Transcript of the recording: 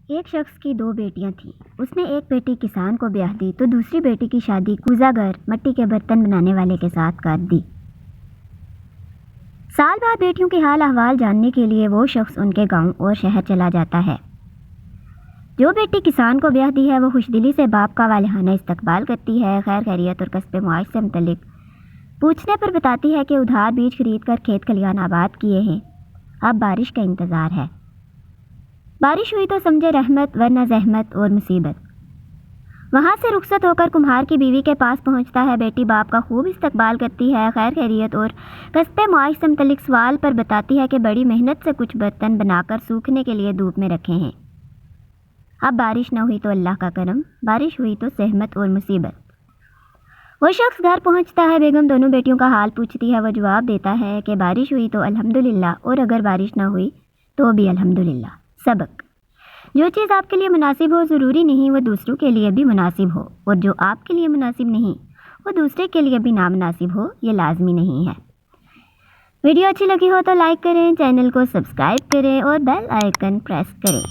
ایک شخص کی 2 بیٹیاں تھیں۔ اس نے ایک بیٹی کسان کو بیاہ دی تو دوسری بیٹی کی شادی کوزہ گر مٹی کے برتن بنانے والے کے ساتھ کر دی۔ سال بعد بیٹیوں کے حال احوال جاننے کے لیے وہ شخص ان کے گاؤں اور شہر چلا جاتا ہے۔ جو بیٹی کسان کو بیاہ دی ہے وہ خوش دلی سے باپ کا والہانہ استقبال کرتی ہے، خیر خیریت اور کسب معاش سے متعلق پوچھنے پر بتاتی ہے کہ ادھار بیج خرید کر کھیت کھلیان آباد کیے ہیں، اب بارش کا انتظار ہے۔ بارش ہوئی تو سمجھے رحمت ورنہ زحمت اور مصیبت۔ وہاں سے رخصت ہو کر کمہار کی بیوی کے پاس پہنچتا ہے۔ بیٹی باپ کا خوب استقبال کرتی ہے، خیر خیریت اور کسب معاش سے متعلق سوال پر بتاتی ہے کہ بڑی محنت سے کچھ برتن بنا کر سوکھنے کے لیے دھوپ میں رکھے ہیں، اب بارش نہ ہوئی تو اللہ کا کرم، بارش ہوئی تو زحمت اور مصیبت۔ وہ شخص گھر پہنچتا ہے، بیگم دونوں بیٹیوں کا حال پوچھتی ہے۔ وہ جواب دیتا ہے کہ بارش ہوئی تو الحمدللہ اور اگر بارش نہ ہوئی تو بھی الحمدللہ۔ سبق: جو چیز آپ کے لیے مناسب ہو ضروری نہیں وہ دوسروں کے لیے بھی مناسب ہو، اور جو آپ کے لیے مناسب نہیں وہ دوسرے کے لیے بھی نامناسب ہو، یہ لازمی نہیں ہے۔ ویڈیو اچھی لگی ہو تو لائک کریں، چینل کو سبسکرائب کریں اور بیل آئیکن پریس کریں۔